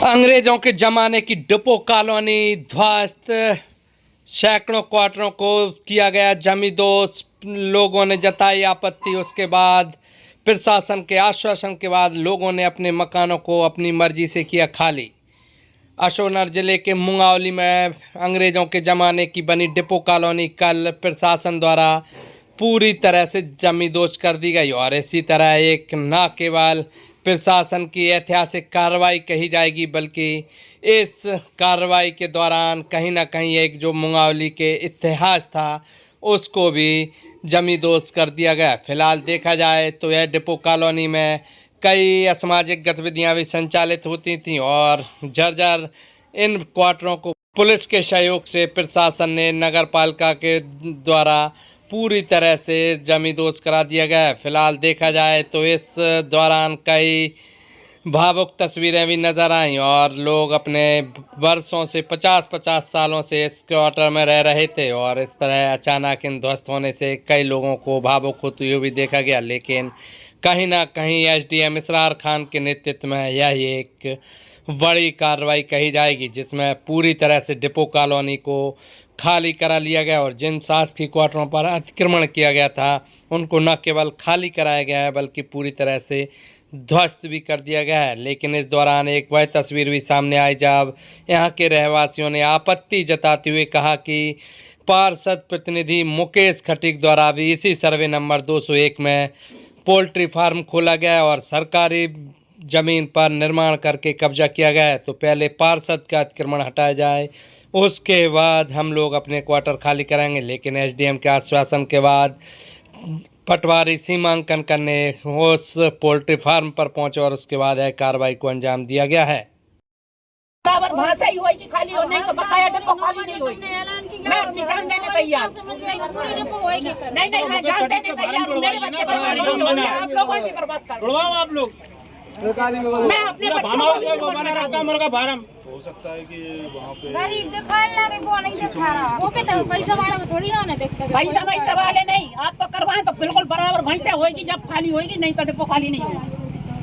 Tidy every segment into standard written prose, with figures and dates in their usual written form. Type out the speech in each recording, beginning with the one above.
अंग्रेजों के ज़माने की डिपो कॉलोनी ध्वस्त, सैकड़ों क्वार्टरों को किया गया जमींदोज। लोगों ने जताई आपत्ति। उसके बाद प्रशासन के आश्वासन के बाद लोगों ने अपने मकानों को अपनी मर्जी से किया खाली। अशोकनगर जिले के मुंगावली में अंग्रेजों के ज़माने की बनी डिपो कॉलोनी कल प्रशासन द्वारा पूरी तरह से जमींदोज कर दी गई और इसी तरह एक न केवल प्रशासन की ऐतिहासिक कार्रवाई कही जाएगी बल्कि इस कार्रवाई के दौरान कहीं ना कहीं एक जो मुंगावली के इतिहास था उसको भी जमींदोज कर दिया गया। फिलहाल देखा जाए तो यह डिपो कॉलोनी में कई असामाजिक गतिविधियां भी संचालित होती थीं और जर्जर इन क्वार्टरों को पुलिस के सहयोग से प्रशासन ने नगर पालिका के द्वारा पूरी तरह से जमींदोज करा दिया गया है। फिलहाल देखा जाए तो इस दौरान कई भावुक तस्वीरें भी नज़र आईं और लोग अपने वर्षों से 50-50 सालों से इस क्वार्टर में रह रहे थे और इस तरह अचानक इन ध्वस्त होने से कई लोगों को भावुक होते हुए भी देखा गया। लेकिन कहीं ना कहीं एसडीएम इसरार खान के नेतृत्व में यह एक बड़ी कार्रवाई कही जाएगी जिसमें पूरी तरह से डिपो कॉलोनी को खाली करा लिया गया और जिन शासकीय क्वार्टरों पर अतिक्रमण किया गया था उनको न केवल खाली कराया गया है बल्कि पूरी तरह से ध्वस्त भी कर दिया गया है। लेकिन इस दौरान एक वह तस्वीर भी सामने आई जब यहाँ के रहवासियों ने आपत्ति जताते हुए कहा कि पार्षद प्रतिनिधि मुकेश खटीक द्वारा भी इसी सर्वे नंबर 201 में पोल्ट्री फार्म खोला गया है और सरकारी ज़मीन पर निर्माण करके कब्जा किया गया है। तो पहले पार्षद का अतिक्रमण हटाया जाए, उसके बाद हम लोग अपने क्वार्टर खाली कराएंगे। लेकिन एसडीएम के आश्वासन के बाद पटवारी सीमांकन करने उस पोल्ट्री फार्म पर पहुंचे और उसके बाद यह कार्रवाई को अंजाम दिया गया है। बराबर भाषा ही होगी, खाली हो नहीं तो बकाया डिपो खाली नहीं होगी। मैं अपनी जान देने तैयार। नहीं मैं जान देने तैयार हूँ। मेरे बच्चे बर्बाद होंगे, आप लोग और भी बर्बाद कर दो। आप लोग मैं अपने बच्चों को बना रखा मुर्गा फार्म। हो सकता है कि वहाँ पे गरीब दिखाने लगे वो नहीं दिखा रहा। वो कहते हैं पैसा वाला थोड़ी ना देखते। पैसा वाले नहीं, आप तो करवाएं तो बिल्कुल बराबर भैंसे होगी जब खाली होगी, नहीं तो डिपो खाली नहीं होगी।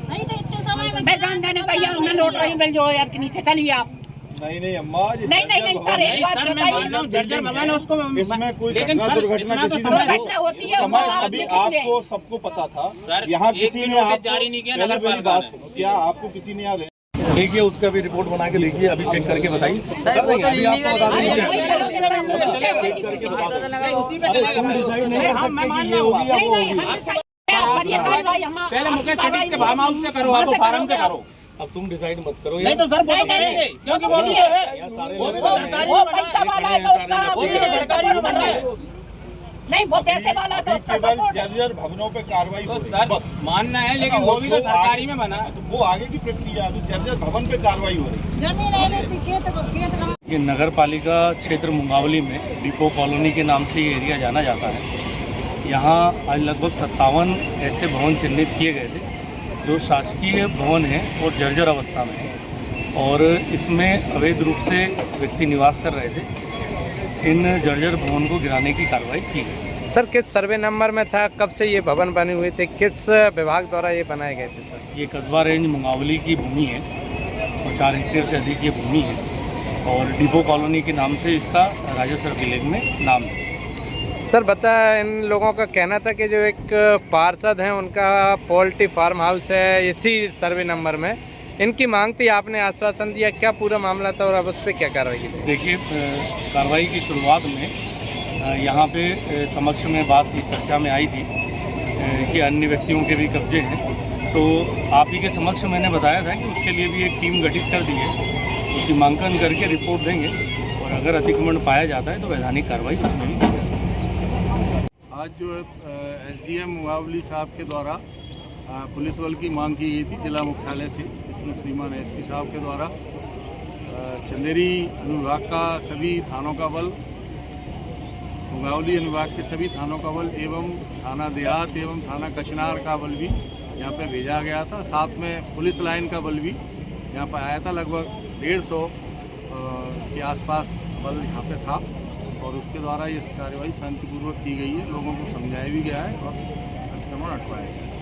नहीं तो इतने समय में मैं जान देने तैयार हूँ। मैं लौट रही मिल जो यार के नीचे चलिए आप। नहीं अम्मा नहीं सर, एक बात बताइए, जर्जर भवन उसको इसमें कोई दुर्घटना किसी ने दुर्घटना होती है समय अभी आपको सबको पता था। यहाँ किसी ने आपको जारी नहीं किया नगर पालिका ने। क्या आपको किसी ने यहाँ देखिए उसका भी रिपोर्ट बना के देखिए, अभी चेक करके बताइए। अभी आपको बता पहले मुकेश खटीक के फार्म हाउस से करो, आप फार्म से करो। अब तुम डिसाइड मत करो। नहीं तो सर वो तो करेंगे क्योंकि वो भी है, वो भी सरकारी वो पैसा वाला है तो उसका वो भी सरकारी में बना है। नहीं वो पैसे वाला तो उसका सपोर्ट। जर्जर भवनों पे कार्रवाई तो हो रही सर मानना है लेकिन वो भी तो सरकारी में बना है। तो वो आगे की प्रक्रिया अभी जर्जर भवन पे कार्रवाई हो रही है। जमीन नहीं रहती, खेत ये नगर पालिका क्षेत्र मुंगावली में डिपो कॉलोनी के नाम से ये एरिया जाना जाता है। यहाँ आज लगभग 57 ऐसे भवन चिन्हित किए गए थे जो शासकीय भवन हैं और जर्जर अवस्था में है और इसमें अवैध रूप से व्यक्ति निवास कर रहे थे। इन जर्जर भवन को गिराने की कार्रवाई की गई। सर किस सर्वे नंबर में था, कब से ये भवन बने हुए थे, किस विभाग द्वारा ये बनाए गए थे? सर ये कस्बा रेंज मुंगावली की भूमि है और 4 हेक्टेयर से अधिक ये भूमि है और डिपो कॉलोनी के नाम से इसका राजस्व विलेज में नाम है। सर बता, इन लोगों का कहना था कि जो एक पार्षद हैं उनका पोल्ट्री फार्म हाउस है इसी सर्वे नंबर में, इनकी मांग थी, आपने आश्वासन दिया, क्या पूरा मामला था और अब उस पर क्या कार्रवाई की? देखिए कार्रवाई की शुरुआत में यहाँ पे समक्ष में बात की चर्चा में आई थी कि अन्य व्यक्तियों के भी कब्जे हैं, तो आप ही के समक्ष मैंने बताया था कि उसके लिए भी एक टीम गठित कर दी है, तो सीमांकन करके रिपोर्ट देंगे और अगर अतिक्रमण पाया जाता है तो वैधानिक कार्रवाई उसमें भी की जाएगी। आज जो एसडीएम मुंगावली साहब के द्वारा पुलिस बल की मांग की गई थी जिला मुख्यालय से, इसमें श्रीमान एसपी साहब के द्वारा चंदेरी अनुविभाग का सभी थानों का बल, मुंगावली अनुविभाग के सभी थानों का बल एवं थाना देहात एवं थाना कचनार का बल भी यहाँ पे भेजा गया था। साथ में पुलिस लाइन का बल भी यहाँ पर आया था। लगभग 150 के आसपास बल यहाँ पे था और उसके द्वारा ये कार्रवाई शांतिपूर्वक की गई है। लोगों को समझाया भी गया है और अतिक्रमण हटवाया गया है।